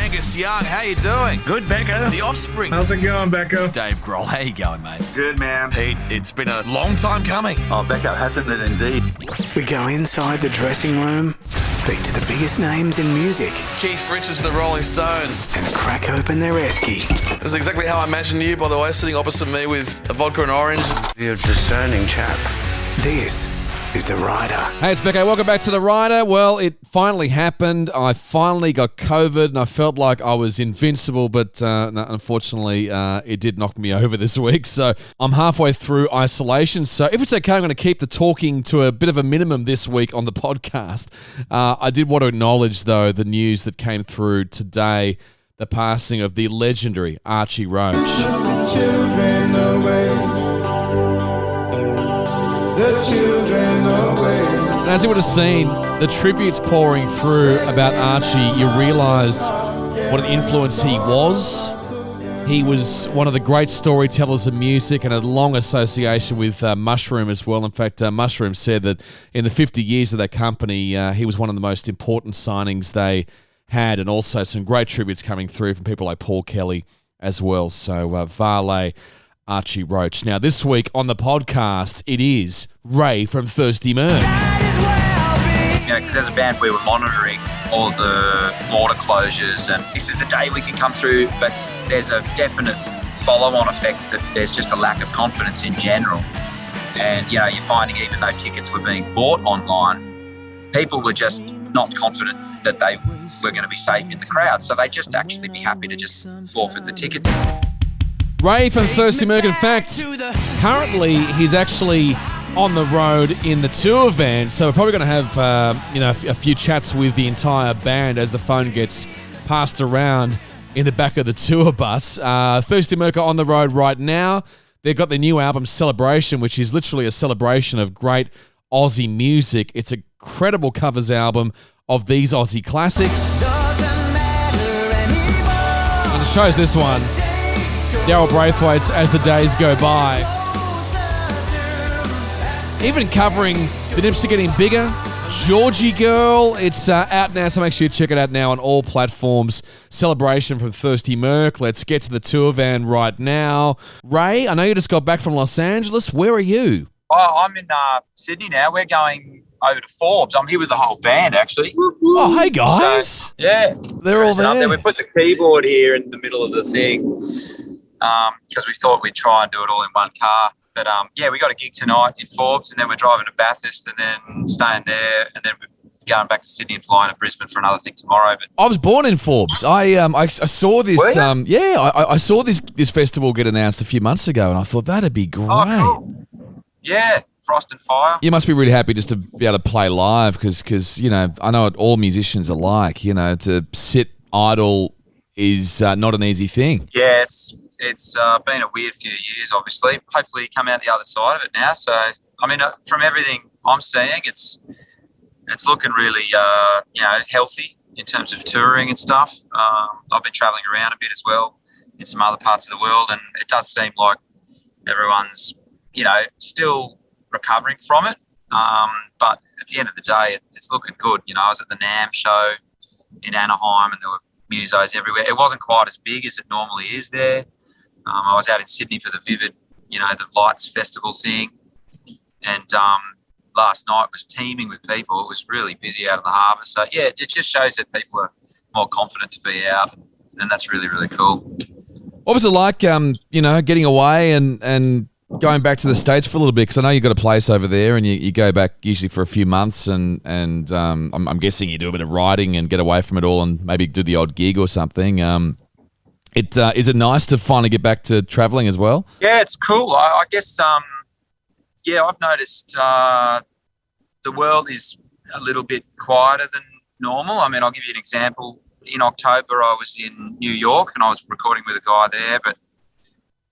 Angus Young, how you doing? Good, Becko. The Offspring. How's it going, Becko? Dave Grohl, how you going, mate? Good, man. Pete, it's been a long time coming. Oh, Becko, hasn't it indeed? We go inside the dressing room, speak to the biggest names in music, Keith Richards of the Rolling Stones. and crack open their esky. That's exactly how I imagine you, by the way, sitting opposite me with a vodka and orange. You're a discerning chap. This is The Rider. Hey, it's Becko. Welcome back to The Rider. Well, it finally happened. I finally got COVID and I felt like I was invincible, but unfortunately, it did knock me over this week. So I'm halfway through isolation. So if it's okay, I'm going to keep the talking to a bit of a minimum this week on the podcast. I did want to acknowledge, though, the news that came through today, the passing of the legendary Archie Roach. Children away. The children away. And as you would have seen, the tributes pouring through about Archie, you realised what an influence he was. He was one of the great storytellers of music and a long association with Mushroom as well. In fact, Mushroom said that in the 50 years of that company, he was one of the most important signings they had, and also some great tributes coming through from people like Paul Kelly as well. So, Varley, Archie Roach. Now, this week on the podcast, it is Rai from Thirsty Merc. Because as a band, we were monitoring all the border closures, and this is the day we can come through, but there's a definite follow-on effect that there's just a lack of confidence in general. And, you're finding even though tickets were being bought online, people were just not confident that they were going to be safe in the crowd. So they'd just actually be happy to just forfeit the ticket. Rai from Thirsty Merc. In fact, currently he's actually on the road in the tour van, so we're probably going to have a few chats with the entire band as the phone gets passed around in the back of the tour bus. Thirsty Merc are on the road right now. They've got their new album Celebration, which is literally a celebration of great Aussie music. It's a credible covers album of these Aussie classics. And it shows this one, Daryl Braithwaite's As the Days Go By. Even covering The Nips Are Getting Bigger, Georgie Girl. It's out now, so make sure you check it out now on all platforms. Celebration from Thirsty Merc. Let's get to the tour van right now. Rai, I know you just got back from Los Angeles. Where are you? Oh, I'm in Sydney now. We're going over to Forbes. I'm here with the whole band, actually. Oh, hey, guys. So, yeah. They're all there. We put the keyboard here in the middle of the thing because we thought we'd try and do it all in one car. But, we got a gig tonight in Forbes, and then we're driving to Bathurst and then staying there, and then we're going back to Sydney and flying to Brisbane for another thing tomorrow. But I was born in Forbes. I saw this. I saw this festival get announced a few months ago, and I thought that'd be great. Oh, cool. Yeah, Frost and Fire. You must be really happy just to be able to play live because I know what all musicians are like. To sit idle is not an easy thing. Yeah, it's been a weird few years, obviously. Hopefully come out the other side of it now. So, from everything I'm seeing, it's looking really, healthy in terms of touring and stuff. I've been travelling around a bit as well in some other parts of the world, and it does seem like everyone's, still recovering from it. But at the end of the day, it's looking good. I was at the NAMM show in Anaheim, and there were musos everywhere. It wasn't quite as big as it normally is there. I was out in Sydney for the Vivid, the Lights Festival thing. And last night was teeming with people. It was really busy out in the harbour. So, yeah, it just shows that people are more confident to be out. And that's really, really cool. What was it like, getting away and going back to the States for a little bit? Because I know you've got a place over there and you go back usually for a few months and I'm guessing you do a bit of writing and get away from it all and maybe do the odd gig or something. Is it nice to finally get back to travelling as well? Yeah, it's cool. I guess, I've noticed the world is a little bit quieter than normal. I'll give you an example. In October, I was in New York and I was recording with a guy there, but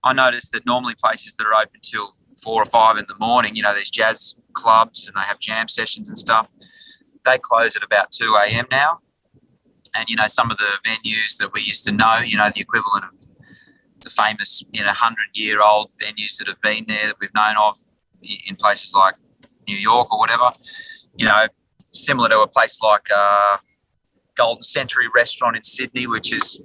I noticed that normally places that are open till 4 or 5 in the morning, these jazz clubs and they have jam sessions and stuff, they close at about 2 a.m. now. And, some of the venues that we used to know, the equivalent of the famous, 100-year-old venues that have been there that we've known of in places like New York or whatever, similar to a place like Golden Century restaurant in Sydney, which is,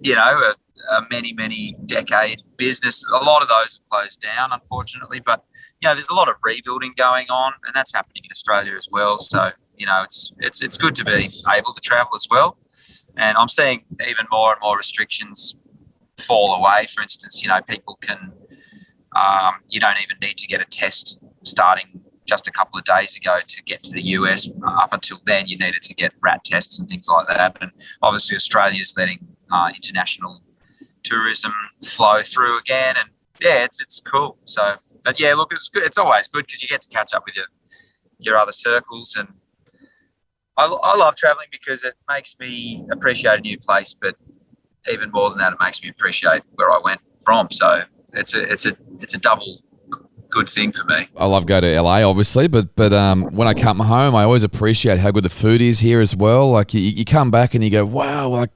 a many decade business. A lot of those have closed down, unfortunately, but there's a lot of rebuilding going on, and that's happening in Australia as well. So it's good to be able to travel as well, and I'm seeing even more and more restrictions fall away. For instance, people can you don't even need to get a test starting just a couple of days ago to get to the US. Up until then, you needed to get rat tests and things like that, and obviously Australia's letting international tourism flow through again, and it's cool. So, but look, it's good. It's always good because you get to catch up with your other circles, and I love traveling because it makes me appreciate a new place, but even more than that, it makes me appreciate where I went from. So it's a double good thing for me. I love going to LA, obviously, but when I come home, I always appreciate how good the food is here as well. Like you come back and you go, wow, like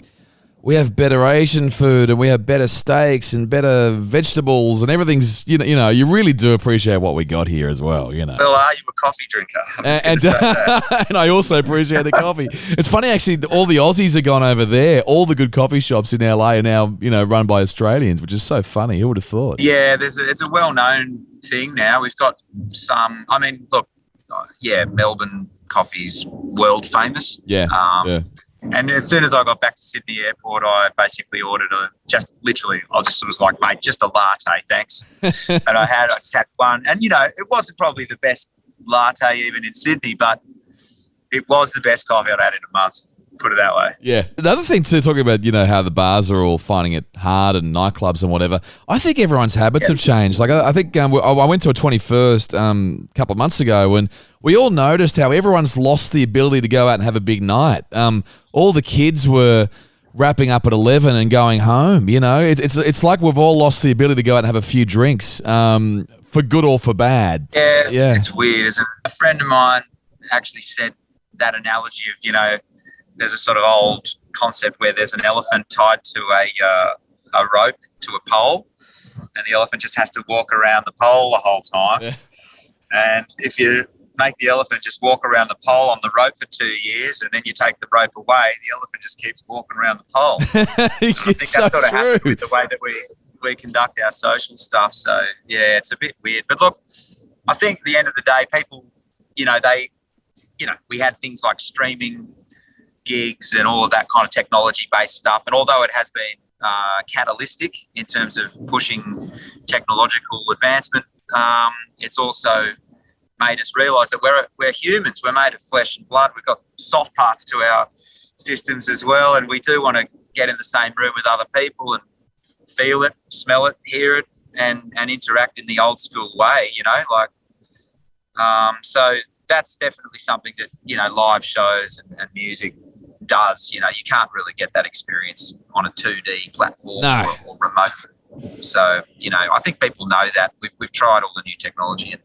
we have better Asian food and we have better steaks and better vegetables and everything's, you really do appreciate what we got here as well, Well, are you a coffee drinker? And I also appreciate the coffee. It's funny, actually, all the Aussies have gone over there. All the good coffee shops in LA are now, run by Australians, which is so funny. Who would have thought? Yeah, it's a well-known thing now. We've got some, Melbourne coffee's world famous. Yeah, yeah. And as soon as I got back to Sydney Airport, I basically ordered I just was like, mate, just a latte, thanks. And I just had one. And, it wasn't probably the best latte even in Sydney, but it was the best coffee I'd had in a month, put it that way. Yeah. Another thing too, talking about, how the bars are all finding it hard and nightclubs and whatever, I think everyone's habits have changed. Like I think I went to a 21st a couple of months ago, and we all noticed how everyone's lost the ability to go out and have a big night. All the kids were wrapping up at 11 and going home. It's like we've all lost the ability to go out and have a few drinks, for good or for bad. Yeah. It's weird, isn't it? A friend of mine actually said that analogy of, there's a sort of old concept where there's an elephant tied to a rope to a pole, and the elephant just has to walk around the pole the whole time. Yeah. And if you make the elephant just walk around the pole on the rope for 2 years, and then you take the rope away, the elephant just keeps walking around the pole. I think that's sort of happened with the way that we conduct our social stuff. So, yeah, it's a bit weird. But look, I think at the end of the day, people, we had things like streaming gigs and all of that kind of technology-based stuff. And although it has been catalytic in terms of pushing technological advancement, it's also made us realise that we're humans. We're made of flesh and blood. We've got soft parts to our systems as well, and we do want to get in the same room with other people and feel it, smell it, hear it, and interact in the old school way, so that's definitely something that, live shows and music does. You can't really get that experience on a 2D platform or remote. So, I think people know that. We've tried all the new technology, and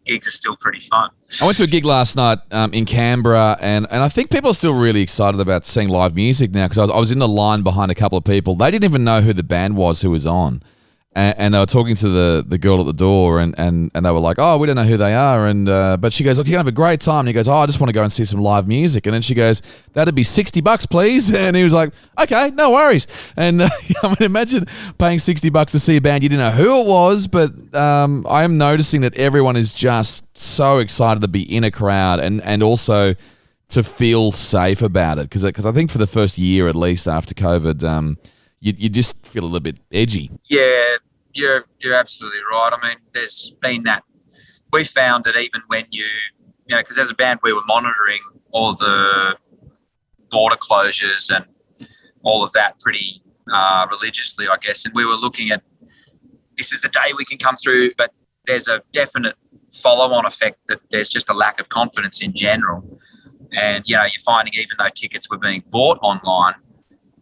gigs are still pretty fun. I went to a gig last night in Canberra, and I think people are still really excited about seeing live music now, because I was in the line behind a couple of people. They didn't even know who the band was who was on. And they were talking to the girl at the door, and they were like, oh, we don't know who they are. And but she goes, look, you're going to have a great time. And he goes, oh, I just want to go and see some live music. And then she goes, that'd be $60, please. And he was like, okay, no worries. And imagine paying $60 to see a band. You didn't know who it was, but I am noticing that everyone is just so excited to be in a crowd and also to feel safe about it. Because I think for the first year, at least after COVID, you just feel a little bit edgy. Yeah, you're absolutely right. I mean, there's been that. We found that even when because as a band we were monitoring all the border closures and all of that pretty religiously, I guess, and we were looking at, this is the day we can come through, but there's a definite follow-on effect that there's just a lack of confidence in general. And, you're finding even though tickets were being bought online,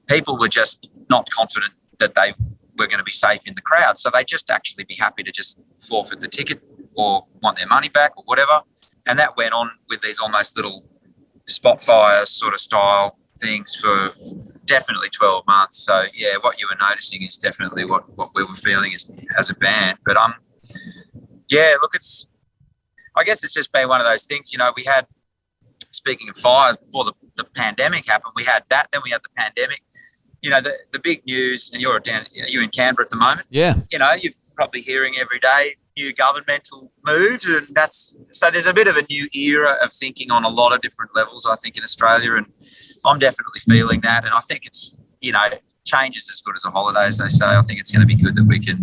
people were just not confident that they were going to be safe in the crowd. So they just actually be happy to just forfeit the ticket or want their money back or whatever. And that went on with these almost little spot fires sort of style things for definitely 12 months. So, yeah, what you were noticing is definitely what we were feeling as a band. But, yeah, look, I guess it's just been one of those things. We had, speaking of fires, before the the pandemic happened, we had that. Then we had the pandemic. You know, the big news, and you're in Canberra at the moment. Yeah. You know, you're probably hearing every day new governmental moves, and so there's a bit of a new era of thinking on a lot of different levels, I think, in Australia, and I'm definitely feeling that. And I think it's, you know, change is as good as a holiday, as they say. I think it's going to be good that we can,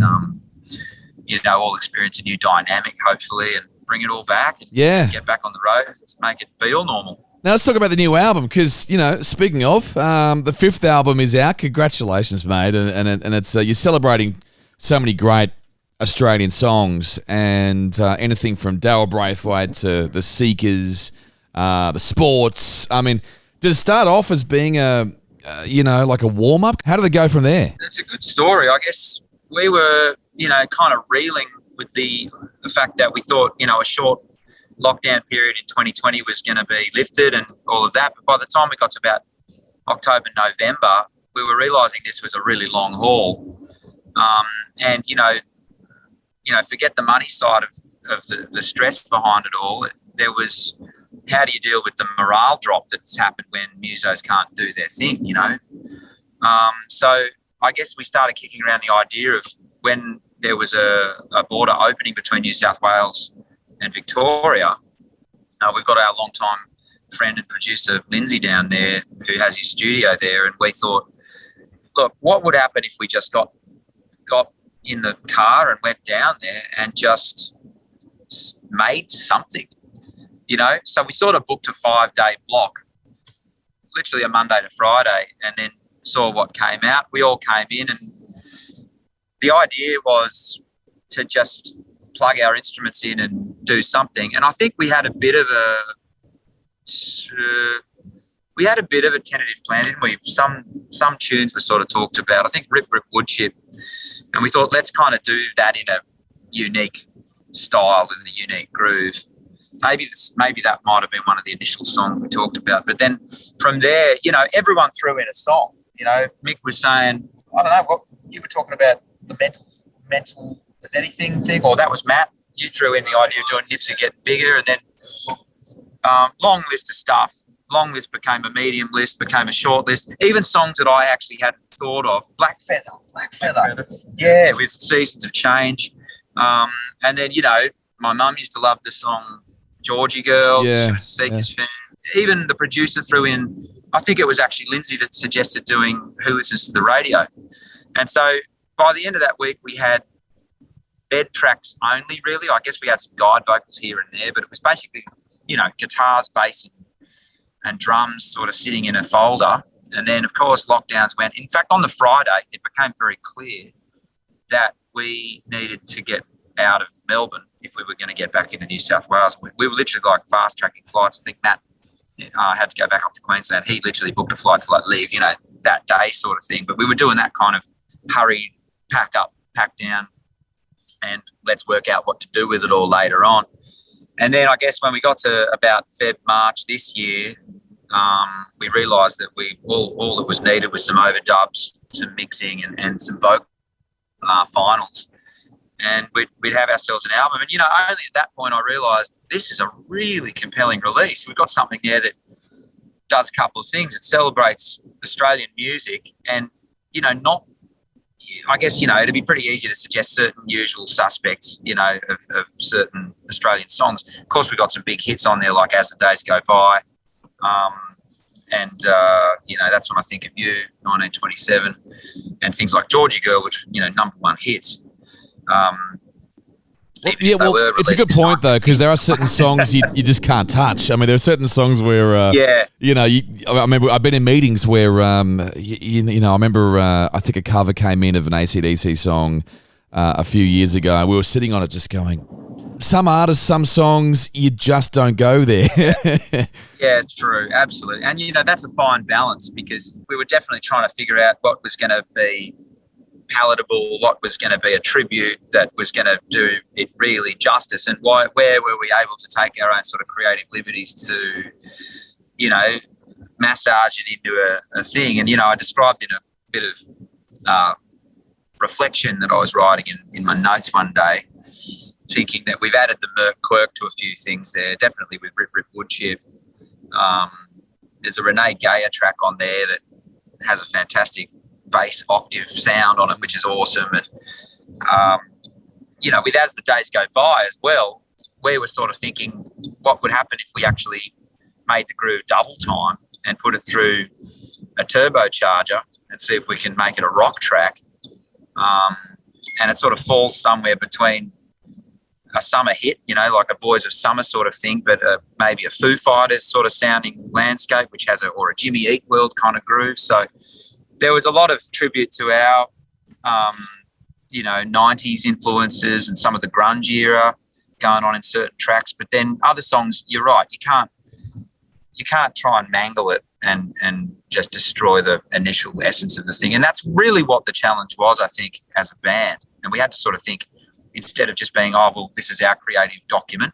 you know, all experience a new dynamic, hopefully, and bring it all back and get back on the road. Let's make it feel normal. Now let's talk about the new album, because, you know, speaking of, the 5th album is out. Congratulations, mate, and it's you're celebrating so many great Australian songs, and anything from Daryl Braithwaite to the Seekers, the Sports. I mean, did it start off as being you know, like a warm up? How did it go from there? It's a good story. I guess we were, you know, kind of reeling with the fact that we thought, you know, a short lockdown period in 2020 was going to be lifted and all of that. But by the time we got to about October, November, we were realising this was a really long haul. And, you know, forget the money side of the stress behind it all. There was, how do you deal with the morale drop that's happened when musos can't do their thing, you know? So I guess we started kicking around the idea of when there was a border opening between New South Wales and Victoria. We've got our long-time friend and producer, Lindsay, down there, who has his studio there, and we thought, look, what would happen if we just got in the car and went down there and just made something, you know? So we sort of booked a 5-day block, literally a Monday to Friday, and then saw what came out. We all came in, and the idea was to just plug our instruments in and do something. And I think we had a bit of a tentative plan, didn't we? Some tunes were sort of talked about. I think Rip Rip Woodchip. And we thought, let's kind of do that in a unique style with a unique groove. Maybe that might have been one of the initial songs we talked about. But then from there, you know, everyone threw in a song. You know, Mick was saying, I don't know, what you were talking about, the mental was anything thing, or that was Matt. You threw in the idea of doing Nipsey Get Bigger, and then long list of stuff. Long list became a medium list, became a short list. Even songs that I actually hadn't thought of. Black Feather. Yeah, with Seasons of Change. And then, you know, my mum used to love the song Georgie Girl. Yeah, she was a Seekers fan. Even the producer threw in, I think it was actually Lindsay that suggested doing Who Listens to the Radio. And so by the end of that week, we had bed tracks only, really. I guess we had some guide vocals here and there, but it was basically, you know, guitars, bass, and drums sort of sitting in a folder. And then, of course, lockdowns went. In fact, on the Friday, it became very clear that we needed to get out of Melbourne if we were going to get back into New South Wales. We were literally like fast-tracking flights. I think Matt had to go back up to Queensland. He literally booked a flight to like leave, you know, that day sort of thing. But we were doing that kind of hurried, pack up, pack down, and let's work out what to do with it all later on. And then I guess when we got to about March this year, we realised that all that was needed was some overdubs, some mixing, and some vocal finals, and we'd have ourselves an album. And, you know, only at that point I realised this is a really compelling release. We've got something there that does a couple of things. It celebrates Australian music and, you know, I guess, you know, it'd be pretty easy to suggest certain usual suspects, you know, of certain Australian songs. Of course, we've got some big hits on there like As the Days Go By. You know, that's when I think of you, 1927, and things like Georgie Girl, which, you know, #1 hits. It's a good point, though, because there are certain songs you just can't touch. I mean, there are certain songs where, you know, I remember I've been in meetings where, you know, I remember I think a cover came in of an AC/DC song a few years ago, and we were sitting on it just going, some artists, some songs, you just don't go there. Yeah, it's true. Absolutely. And, you know, that's a fine balance, because we were definitely trying to figure out what was going to be palatable, what was going to be a tribute that was going to do it really justice, and where were we able to take our own sort of creative liberties to, you know, massage it into a thing. And, you know, I described in a bit of reflection that I was writing in my notes one day, thinking that we've added the Merc quirk to a few things there, definitely with Rip Rip Woodchip. there's a Renee Gayer track on there that has a fantastic bass octave sound on it, which is awesome. And, with As the Days Go By as well, we were sort of thinking what would happen if we actually made the groove double time and put it through a turbocharger and see if we can make it a rock track. And it sort of falls somewhere between a summer hit, like a Boys of Summer sort of thing, but maybe a Foo Fighters sort of sounding landscape, which has or a Jimmy Eat World kind of groove. So there was a lot of tribute to our, 90s influences and some of the grunge era going on in certain tracks. But then other songs, you're right, you can't try and mangle it and just destroy the initial essence of the thing. And that's really what the challenge was, I think, as a band. And we had to sort of think, instead of just being, this is our creative document,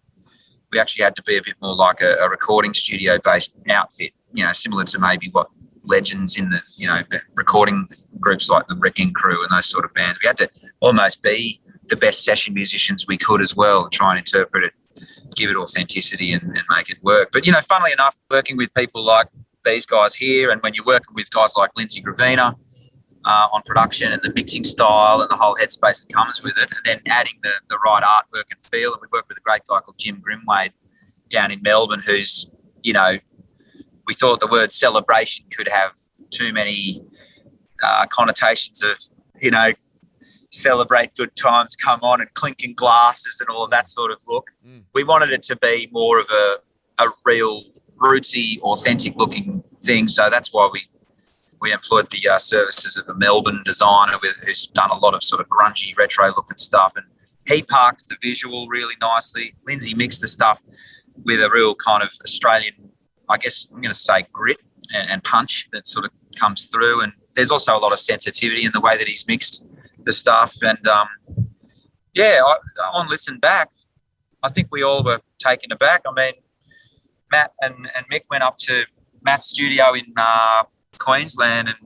we actually had to be a bit more like a recording studio-based outfit, similar to maybe what legends in the, recording groups like the Wrecking Crew and those sort of bands. We had to almost be the best session musicians we could as well, try and interpret it, give it authenticity and make it work. But, funnily enough, working with people like these guys here, and when you're working with guys like Lindsay Gravina on production and the mixing style and the whole headspace that comes with it, and then adding the right artwork and feel. And we worked with a great guy called Jim Grimwade down in Melbourne who's, we thought the word celebration could have too many connotations of, celebrate good times, come on, and clinking glasses and all of that sort of look. We wanted it to be more of a real rootsy, authentic looking thing. So that's why we employed the services of a Melbourne designer who's done a lot of sort of grungy retro looking stuff. And he parked the visual really nicely. Lindsay mixed the stuff with a real kind of Australian, I guess I'm going to say, grit and punch that sort of comes through. And there's also a lot of sensitivity in the way that he's mixed the stuff. And on listen back, I think we all were taken aback. I mean, Matt and Mick went up to Matt's studio in Queensland, and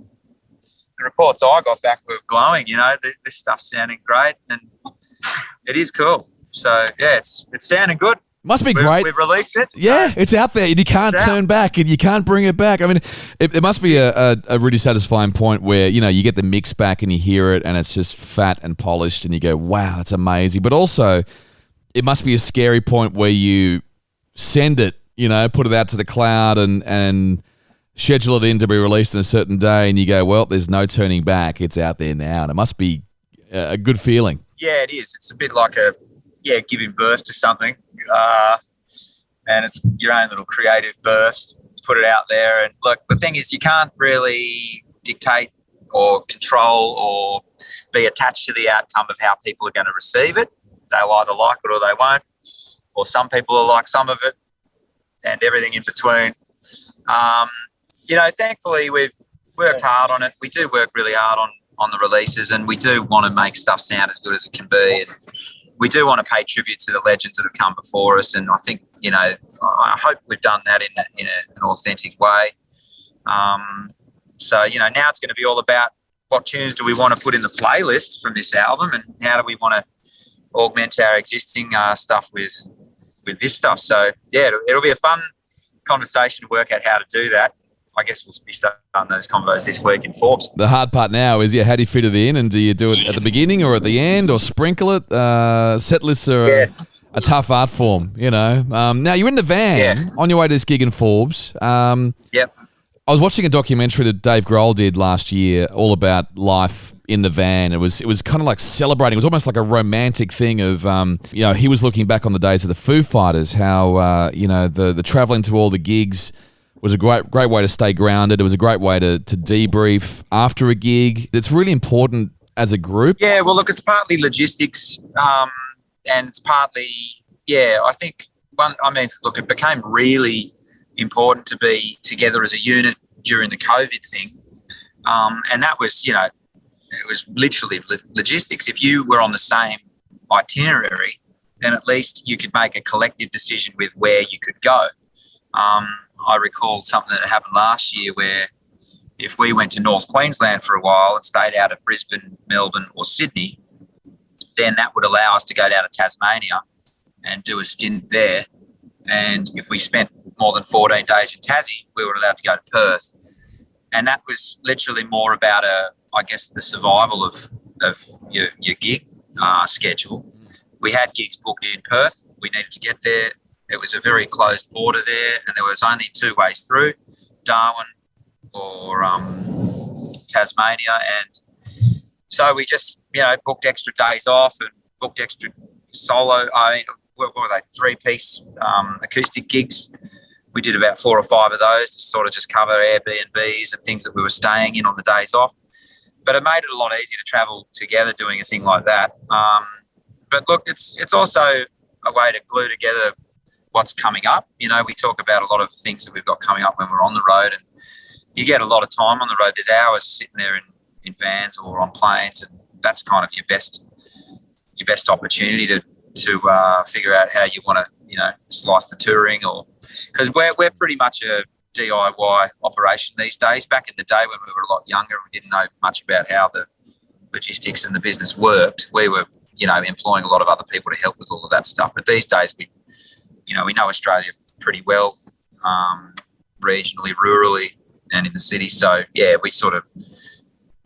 the reports I got back were glowing. This stuff's sounding great, and it is cool. So yeah, it's sounding good. Must be great. We've released it. Yeah, it's out there, and you can't turn back, and you can't bring it back. I mean, it must be a really satisfying point where, you get the mix back and you hear it, and it's just fat and polished, and you go, wow, that's amazing. But also, it must be a scary point where you send it, put it out to the cloud and schedule it in to be released on a certain day, and you go, well, there's no turning back. It's out there now, and it must be a good feeling. Yeah, it is. It's a bit like giving birth to something. And it's your own little creative birth, put it out there. And look, the thing is, you can't really dictate or control or be attached to the outcome of how people are going to receive it. They'll either like it or they won't, or some people will like some of it and everything in between. Thankfully we've worked hard on it. We do work really hard on the releases, and we do want to make stuff sound as good as it can be. And we do want to pay tribute to the legends that have come before us, and I think, I hope we've done that in an authentic way. So, now it's going to be all about what tunes do we want to put in the playlist from this album, and how do we want to augment our existing stuff with this stuff. So, yeah, it'll be a fun conversation to work out how to do that. I guess we'll be starting those combos this week in Forbes. The hard part now is, how do you fit it in? And do you do it at the beginning or at the end, or sprinkle it? Set lists are a tough art form, Now, you're in the van on your way to this gig in Forbes. Yep. I was watching a documentary that Dave Grohl did last year all about life in the van. It was kind of like celebrating. It was almost like a romantic thing of, he was looking back on the days of the Foo Fighters, how, the traveling to all the gigs was a great way to stay grounded. It was a great way to debrief after a gig. It's really important as a group. Yeah, well, look, it's partly logistics, and it's partly, I think, it became really important to be together as a unit during the COVID thing. And that was, it was literally logistics. If you were on the same itinerary, then at least you could make a collective decision with where you could go. I recall something that happened last year where if we went to North Queensland for a while and stayed out at Brisbane, Melbourne or Sydney, then that would allow us to go down to Tasmania and do a stint there. And if we spent more than 14 days in Tassie, we were allowed to go to Perth. And that was literally more about, the survival of your gig schedule. We had gigs booked in Perth. We needed to get there. It was a very closed border there, and there was only two ways through, Darwin or Tasmania. And so we just, booked extra days off and booked extra solo. What were they? 3-piece acoustic gigs. We did about 4 or 5 of those to sort of just cover Airbnbs and things that we were staying in on the days off. But it made it a lot easier to travel together doing a thing like that. But look, it's also a way to glue together what's coming up. We talk about a lot of things that we've got coming up when we're on the road, and you get a lot of time on the road. There's hours sitting there in vans or on planes, and that's kind of your best opportunity to figure out how you want to, slice the touring, or because we're pretty much a DIY operation these days. Back in the day when we were a lot younger, we didn't know much about how the logistics and the business worked. We were, employing a lot of other people to help with all of that stuff. But these days, we know Australia pretty well, regionally, rurally, and in the city. So yeah, we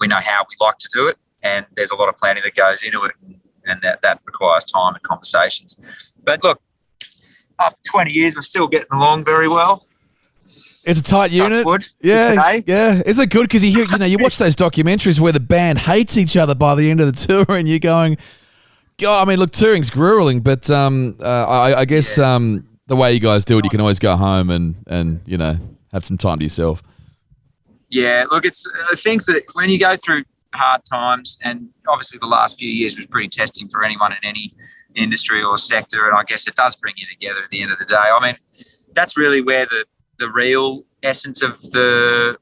know how we like to do it, and there's a lot of planning that goes into it, and that requires time and conversations. But look, after 20 years, we're still getting along very well. It's a tight unit. Wood yeah. today. Isn't it good? Because you watch those documentaries where the band hates each other by the end of the tour, and you're going, God, look, touring's grueling, but I guess the way you guys do it, you can always go home and have some time to yourself. Yeah, look, it's things that when you go through hard times, and obviously the last few years was pretty testing for anyone in any industry or sector, and I guess it does bring you together at the end of the day. That's really where the real essence of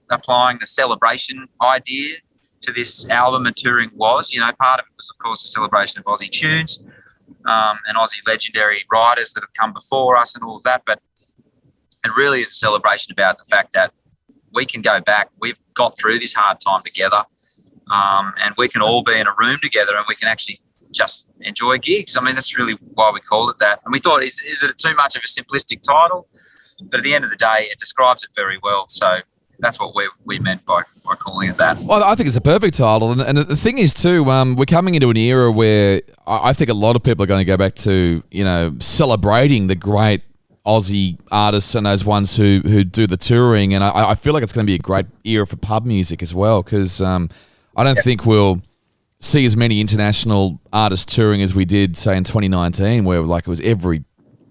applying the celebration idea to this album and touring was. Part of it was, of course, a celebration of Aussie tunes and Aussie legendary writers that have come before us and all of that, but it really is a celebration about the fact that we can go back, we've got through this hard time together, and we can all be in a room together and we can actually just enjoy gigs. That's really why we called it that. And we thought, is it too much of a simplistic title? But at the end of the day, it describes it very well. So that's what we meant by calling it that. Well, I think it's a perfect title. And the thing is, too, we're coming into an era where I think a lot of people are going to go back to, celebrating the great Aussie artists and those ones who do the touring. And I feel like it's going to be a great era for pub music as well, because I don't think we'll see as many international artists touring as we did, say, in 2019, where it was every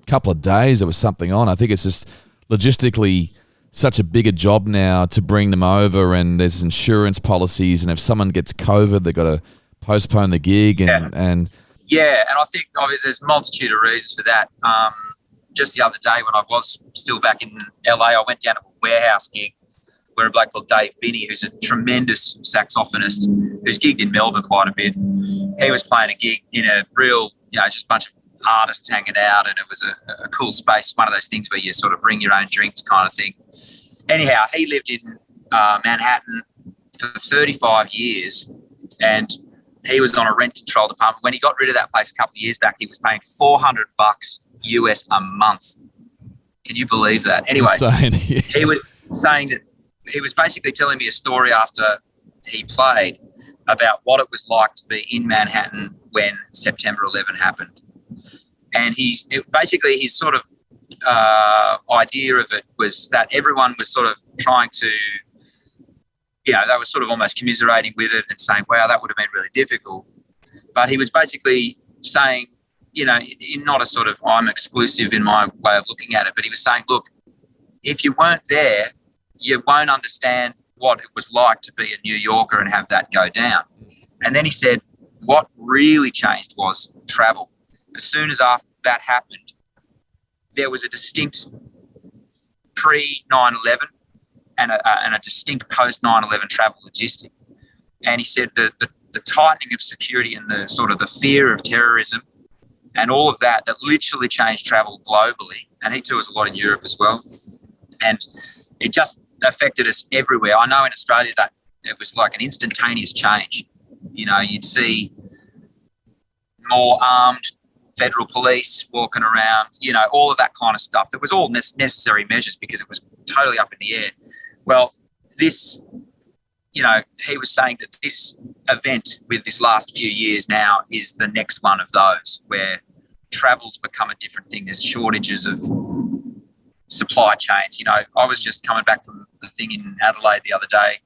couple of days there was something on. I think it's just logistically such a bigger job now to bring them over, and there's insurance policies, and if someone gets COVID, they've got to postpone the gig. And I think there's a multitude of reasons for that. Just the other day when I was still back in LA, I went down to a warehouse gig where a bloke called Dave Binney, who's a tremendous saxophonist, who's gigged in Melbourne quite a bit. He was playing a gig in a real, just a bunch of artists hanging out, and it was a cool space, one of those things where you sort of bring your own drinks kind of thing. Anyhow, he lived in Manhattan for 35 years, and he was on a rent-controlled apartment. When he got rid of that place a couple of years back, he was paying $400 US a month. Can you believe that? Anyway, He was saying that he was basically telling me a story after he played about what it was like to be in Manhattan when September 11 happened. And his sort of idea of it was that everyone was sort of trying to, they were sort of almost commiserating with it and saying, wow, that would have been really difficult. But he was basically saying, in not a sort of I'm exclusive in my way of looking at it, but he was saying, look, if you weren't there, you won't understand what it was like to be a New Yorker and have that go down. And then he said, what really changed was travel. As soon as after that happened, there was a distinct pre-9/11 and a distinct post-9/11 travel logistic. And he said the tightening of security and the sort of the fear of terrorism and all of that literally changed travel globally. And he tours a lot in Europe as well. And it just affected us everywhere. I know in Australia that it was like an instantaneous change. You'd see more armed federal police walking around, you know, all of that kind of stuff. That was all necessary measures because it was totally up in the air. Well, this, you know, he was saying that this event with this last few years now is the next one of those where travel's become a different thing. There's shortages of supply chains. You know, I was just coming back from a thing in Adelaide the other day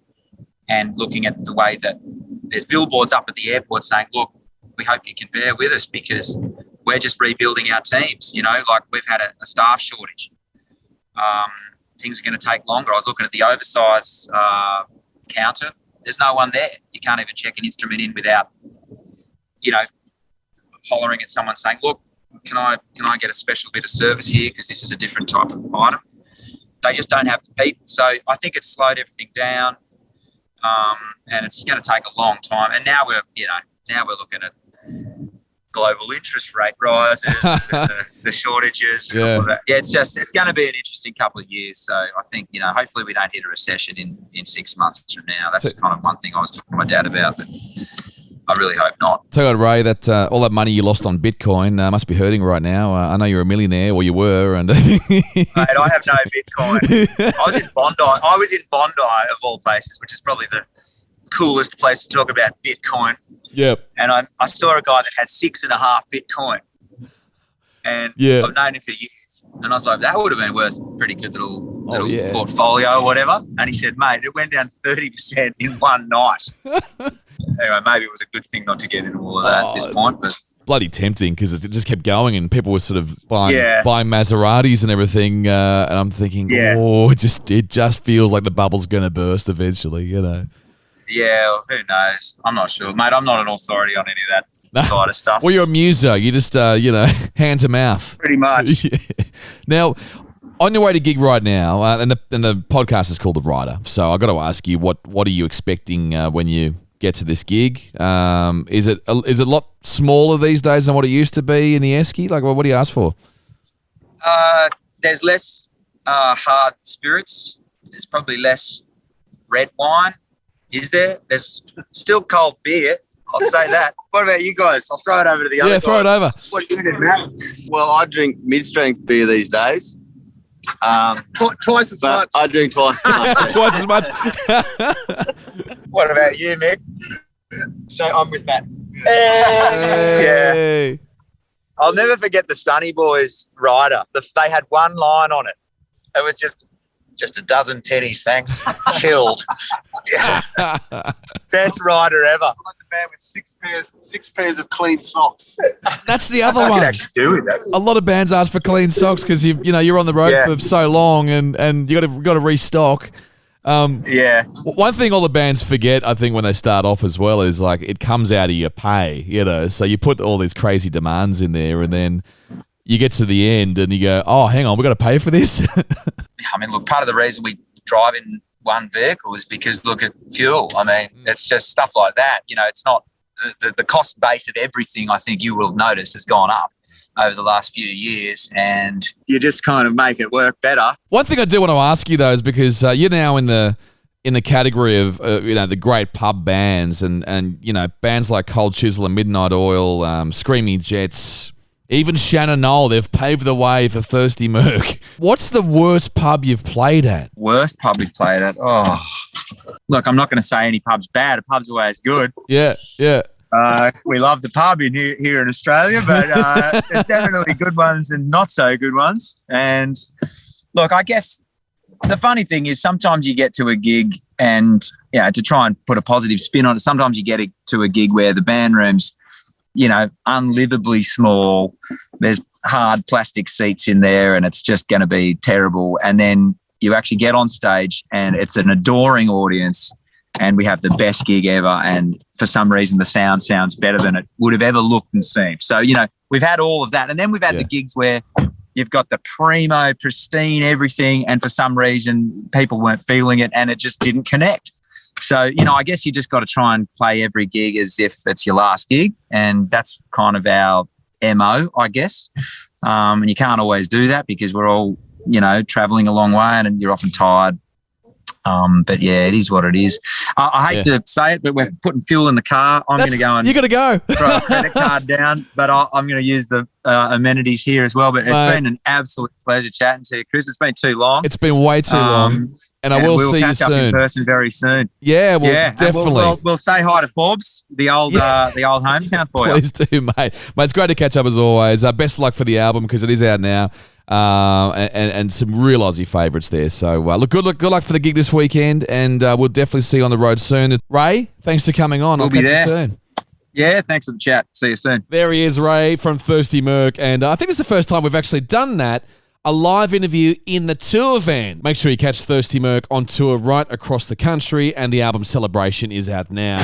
and looking at the way that there's billboards up at the airport saying, look, we hope you can bear with us because we're just rebuilding our teams. You know, like we've had a staff shortage. Things are going to take longer. I was looking at the oversize counter. There's no one there. You can't even check an instrument in without, you know, hollering at someone saying, look, can I get a special bit of service here because this is a different type of item. They just don't have the people. So I think it's slowed everything down, and it's going to take a long time. And now we're looking at global interest rate rises, the shortages. And all of that. Yeah, it's going to be an interesting couple of years. So I think, you know, hopefully we don't hit a recession in 6 months from now. That's kind of one thing I was talking to my dad about, but I really hope not. Tell you what, Ray, that all that money you lost on Bitcoin must be hurting right now. I know you're a millionaire, or you were, and mate, I have no Bitcoin. I was in Bondi of all places, which is probably the coolest place to talk about Bitcoin. Yep. And I saw a guy that had 6.5 Bitcoin, and I've known him for years. And I was like, that would have been worth a pretty good little portfolio or whatever. And he said, mate, it went down 30% in one night. Anyway, maybe it was a good thing not to get into all of that at this point, but bloody tempting because it just kept going and people were sort of buying Maseratis and everything. And I'm thinking, it just feels like the bubble's going to burst eventually, you know. Yeah, well, who knows? I'm not sure, mate. I'm not an authority on any of that side of stuff. Well, you're a muser. You just, hand to mouth. Pretty much. Yeah. Now, on your way to gig right now, and the podcast is called The Rider. So I've got to ask you, what are you expecting when you get to this gig? Is it a lot smaller these days than what it used to be in the Esky? Like, what do you ask for? There's less hard spirits. There's probably less red wine. Is there? There's still cold beer. I'll say that. What about you guys? I'll throw it over to the other guys. Yeah, throw it over. What are you doing, Matt? Well, I drink mid-strength beer these days. Twice as much. I drink twice as much. Twice as much. What about you, Mick? So I'm with Matt. Hey. Yeah. I'll never forget the Sunny Boys rider. They had one line on it. It was just a dozen tennies, thanks. Chilled. Yeah. Best rider ever. I'm like the man with six pairs of clean socks. That's the other I one. could actually do with that. A lot of bands ask for clean socks because you're on the road for so long and you got to restock. One thing all the bands forget, I think, when they start off as well is like it comes out of your pay, you know. So you put all these crazy demands in there, and then you get to the end and you go, "Oh, hang on, we got to pay for this." I mean, look, part of the reason we drive in one vehicle is because look at fuel. I mean, it's just stuff like that. You know, it's not the cost base of everything. I think you will have noticed has gone up over the last few years, and you just kind of make it work better. One thing I do want to ask you though is because you're now in the category of the great pub bands and bands like Cold Chisel and Midnight Oil, Screaming Jets, even Shannon Knoll. They've paved the way for Thirsty Merc. What's the worst pub you've played at? Worst pub we've played at? Oh, look, I'm not going to say any pub's bad. A pub's always good. Yeah. We love the pub here in Australia, but there's definitely good ones and not so good ones. And look, I guess the funny thing is sometimes you get to a gig and, to try and put a positive spin on it, sometimes you get to a gig where the band room's, unlivably small. There's hard plastic seats in there and it's just going to be terrible. And then you actually get on stage and it's an adoring audience and we have the best gig ever. And for some reason, the sound sounds better than it would have ever looked and seemed. So, we've had all of that. And then we've had the gigs where you've got the primo, pristine, everything. And for some reason, people weren't feeling it and it just didn't connect. So, I guess you just got to try and play every gig as if it's your last gig. And that's kind of our MO, I guess. And you can't always do that because we're all, traveling a long way and you're often tired. But yeah, it is what it is. I hate to say it, but we're putting fuel in the car. I'm going to go and you got to go. throw a credit card down, but I'm going to use the amenities here as well. But it's been an absolute pleasure chatting to you, Chris. It's been too long. It's been way too long. And I will see you catch up in soon. person very soon. Yeah, well, definitely. And we'll say hi to Forbes, the old hometown for you. Please do, mate. Mate, it's great to catch up as always. Best of luck for the album because it is out now. And some real Aussie favourites there. So look, good luck for the gig this weekend, and we'll definitely see you on the road soon. Ray, thanks for coming on. I'll catch you soon. Yeah, thanks for the chat. See you soon. There he is, Ray from Thirsty Merc, and I think it's the first time we've actually done that. A live interview in the tour van. Make sure you catch Thirsty Merc on tour right across the country, and the album Celebration is out now.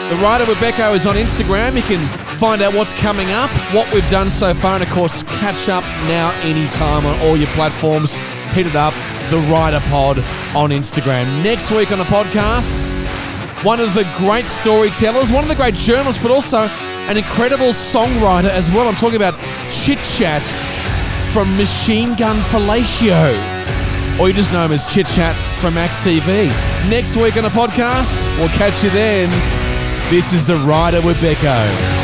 The Rider with Becko is on Instagram. You can find out what's coming up, what we've done so far, and of course, catch up now anytime on all your platforms. Hit it up, The Rider Pod on Instagram. Next week on the podcast, one of the great storytellers, one of the great journalists, but also an incredible songwriter as well. I'm talking about Chit Chat from Machine Gun Fellatio. Or you just know him as Chit Chat from Max TV. Next week on the podcast, we'll catch you then. This is The Rider with Becko.